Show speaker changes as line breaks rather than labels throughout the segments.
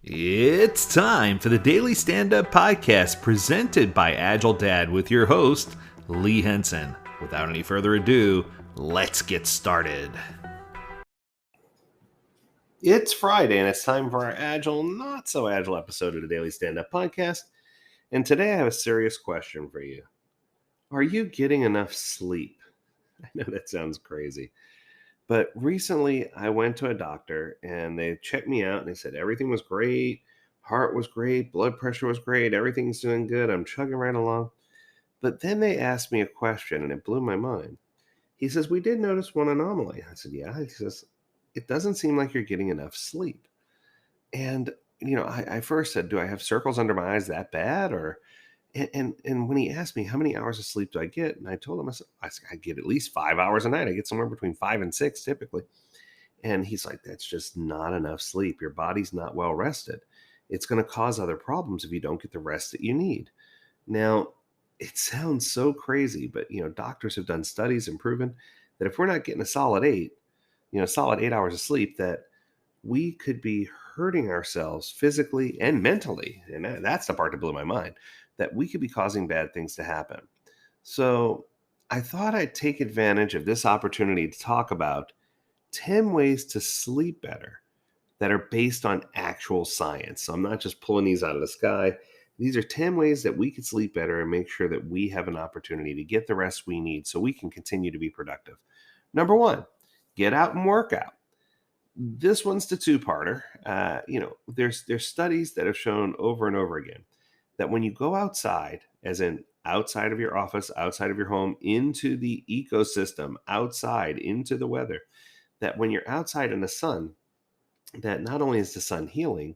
It's time for the Daily Stand Up Podcast presented by Agile Dad with your host, Lee Henson. Without any further ado, let's get started. It's Friday and it's time for our Agile, Not So Agile episode of the Daily Stand Up Podcast. And today I have a serious question for you. Are you getting enough sleep? I know that sounds crazy. But recently, I went to a doctor and they checked me out and they said everything was great, heart was great, blood pressure was great, everything's doing good, I'm chugging right along. But then they asked me a question and it blew my mind. He says, "We did notice one anomaly." I said, "Yeah." He says, "It doesn't seem like you're getting enough sleep." And, I first said, "Do I have circles under my eyes that bad?" And when he asked me how many hours of sleep do I get, and I told him, I said, "I get at least 5 hours a night. I get somewhere between 5 and 6 typically." And he's like, "That's just not enough sleep. Your body's not well rested. It's going to cause other problems if you don't get the rest that you need." Now, it sounds so crazy, but doctors have done studies and proven that if we're not getting a solid 8 hours of sleep, that we could be hurting ourselves physically and mentally. And that's the part that blew my mind, that we could be causing bad things to happen. So I thought I'd take advantage of this opportunity to talk about 10 ways to sleep better that are based on actual science. So I'm not just pulling these out of the sky. These are 10 ways that we could sleep better and make sure that we have an opportunity to get the rest we need so we can continue to be productive. Number one, get out and work out. This one's the two-parter. There's studies that have shown over and over again that when you go outside, as in outside of your office, outside of your home, into the ecosystem, outside into the weather, that when you're outside in the sun, that not only is the sun healing,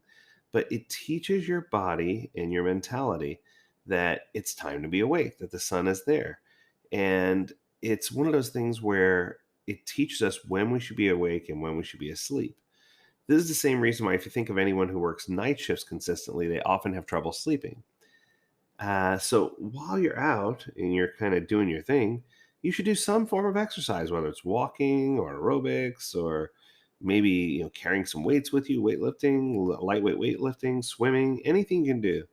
but it teaches your body and your mentality that it's time to be awake, that the sun is there. And it's one of those things where it teaches us when we should be awake and when we should be asleep. This is the same reason why, if you think of anyone who works night shifts consistently, they often have trouble sleeping. So while you're out and you're kind of doing your thing, you should do some form of exercise, whether it's walking or aerobics or maybe carrying some weights with you, weightlifting, lightweight weightlifting, swimming, anything you can do.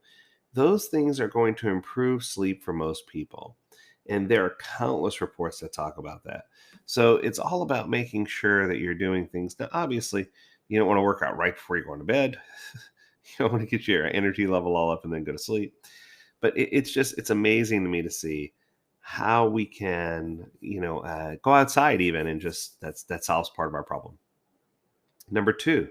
Those things are going to improve sleep for most people. And there are countless reports that talk about that. So it's all about making sure that you're doing things. Now, obviously, you don't want to work out right before you go to bed. You don't want to get your energy level all up and then go to sleep. But it's amazing to me to see how we can go outside even, and just that solves part of our problem. Number two,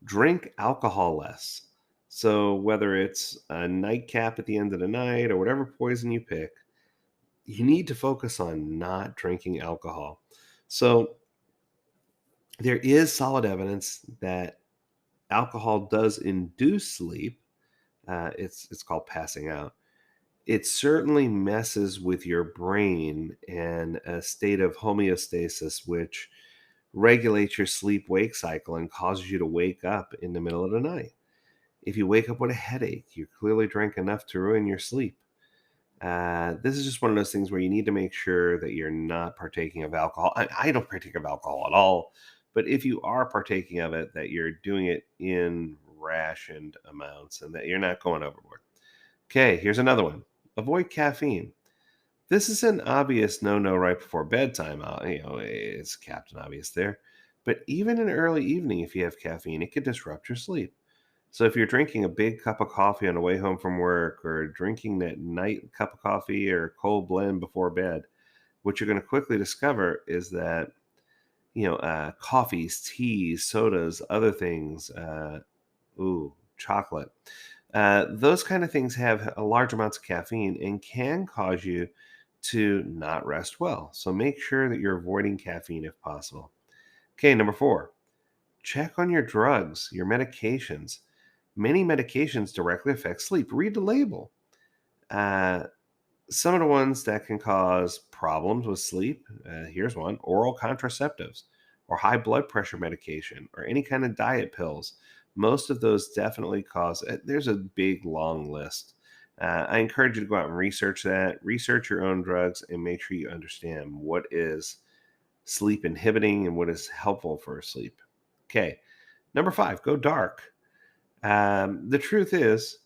drink alcohol less. So whether it's a nightcap at the end of the night or whatever poison you pick, you need to focus on not drinking alcohol. So there is solid evidence that alcohol does induce sleep. It's called passing out. It certainly messes with your brain and a state of homeostasis, which regulates your sleep wake cycle and causes you to wake up in the middle of the night. If you wake up with a headache, you clearly drank enough to ruin your sleep. This is just one of those things where you need to make sure that you're not partaking of alcohol. I don't partake of alcohol at all, but if you are partaking of it, that you're doing it in rationed amounts and that you're not going overboard. Okay, here's another one. Avoid caffeine. This is an obvious no-no right before bedtime. It's Captain Obvious there. But even in early evening, if you have caffeine, it could disrupt your sleep. So if you're drinking a big cup of coffee on the way home from work, or drinking that night cup of coffee or cold blend before bed, what you're going to quickly discover is that coffees, teas, sodas, other things, chocolate. Those kind of things have a large amounts of caffeine and can cause you to not rest well. So make sure that you're avoiding caffeine if possible. Okay, number four, check on your drugs, your medications. Many medications directly affect sleep. Read the label. Uh, some of the ones that can cause problems with sleep, here's one: oral contraceptives, or high blood pressure medication, or any kind of diet pills. Most of those definitely cause, there's a big long list. I encourage you to go out and research that, research your own drugs, and make sure you understand what is sleep inhibiting and what is helpful for sleep. Okay, number five, go dark. The truth is,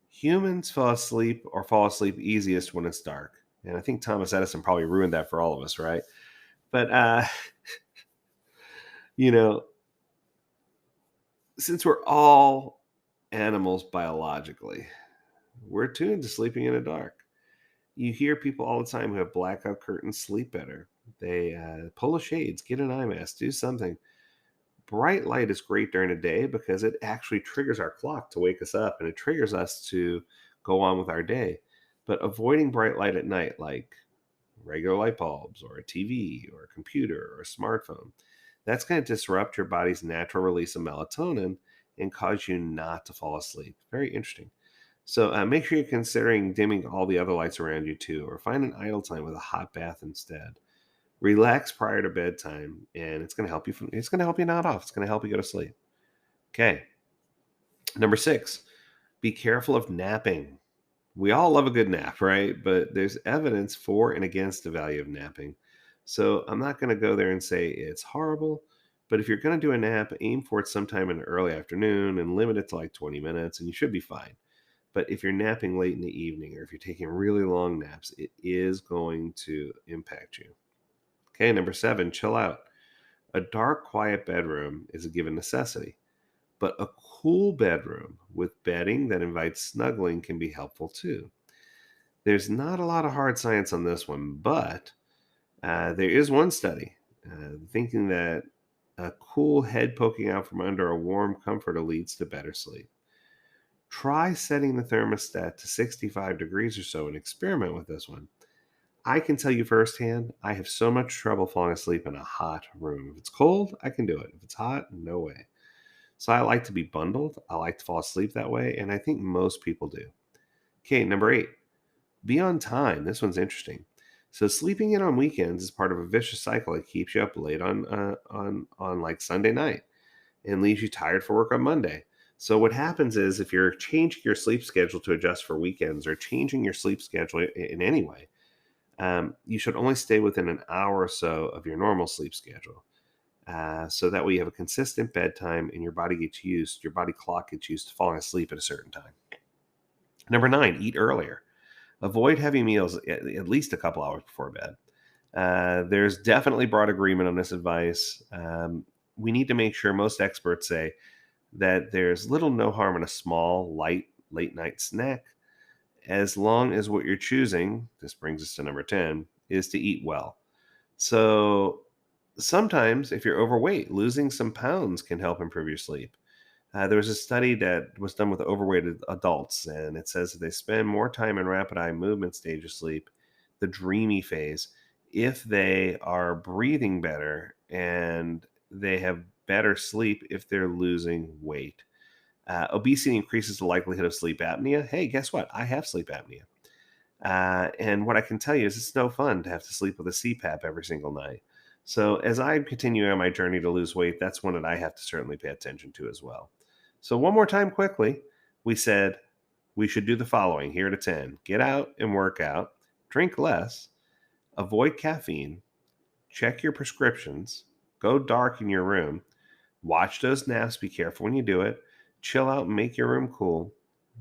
humans fall asleep easiest when it's dark. And I think Thomas Edison probably ruined that for all of us, right? But, you know, since we're all animals biologically, we're tuned to sleeping in the dark. You hear people all the time who have blackout curtains sleep better. They pull the shades, get an eye mask, do something. Bright light is great during the day because it actually triggers our clock to wake us up and it triggers us to go on with our day. But avoiding bright light at night, like regular light bulbs or a TV or a computer or a smartphone, that's going to disrupt your body's natural release of melatonin and cause you not to fall asleep. Very interesting. So make sure you're considering dimming all the other lights around you too, or find an idle time with a hot bath instead. Relax prior to bedtime, and it's going to help you. It's going to help you nod off. It's going to help you go to sleep. Okay. Number 6, be careful of napping. We all love a good nap, right? But there's evidence for and against the value of napping. So I'm not going to go there and say it's horrible. But if you're going to do a nap, aim for it sometime in the early afternoon and limit it to like 20 minutes, and you should be fine. But if you're napping late in the evening or if you're taking really long naps, it is going to impact you. Okay, number 7, chill out. A dark, quiet bedroom is a given necessity, but a cool bedroom with bedding that invites snuggling can be helpful too. There's not a lot of hard science on this one, but there is one study thinking that a cool head poking out from under a warm comforter leads to better sleep. Try setting the thermostat to 65 degrees or so and experiment with this one. I can tell you firsthand, I have so much trouble falling asleep in a hot room. If it's cold, I can do it. If it's hot, no way. So I like to be bundled. I like to fall asleep that way, and I think most people do. Okay, number 8, be on time. This one's interesting. So sleeping in on weekends is part of a vicious cycle that keeps you up late on like Sunday night and leaves you tired for work on Monday. So what happens is if you're changing your sleep schedule to adjust for weekends or changing your sleep schedule in any way, you should only stay within an hour or so of your normal sleep schedule. So that way you have a consistent bedtime and your body clock gets used to falling asleep at a certain time. Number 9, eat earlier. Avoid heavy meals at least a couple hours before bed. There's definitely broad agreement on this advice. We need to make sure, most experts say that there's little no harm in a small, light, late night snack, as long as what you're choosing, this brings us to number 10, is to eat well. So sometimes if you're overweight, losing some pounds can help improve your sleep. There was a study that was done with overweight adults, and it says that they spend more time in rapid eye movement stage of sleep, the dreamy phase, if they are breathing better, and they have better sleep if they're losing weight. Obesity increases the likelihood of sleep apnea. Hey, guess what? I have sleep apnea. And what I can tell you is it's no fun to have to sleep with a CPAP every single night. So as I continue on my journey to lose weight, that's one that I have to certainly pay attention to as well. So one more time quickly, we said we should do the following here to 10. Get out and work out, drink less, avoid caffeine, check your prescriptions, go dark in your room, watch those naps, be careful when you do it, chill out and make your room cool,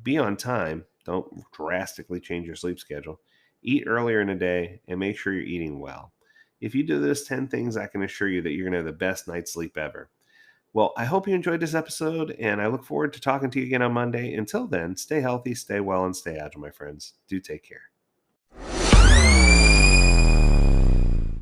be on time, don't drastically change your sleep schedule, eat earlier in the day, and make sure you're eating well. If you do those 10 things, I can assure you that you're going to have the best night's sleep ever. Well, I hope you enjoyed this episode, and I look forward to talking to you again on Monday. Until then, stay healthy, stay well, and stay agile, my friends. Do take care.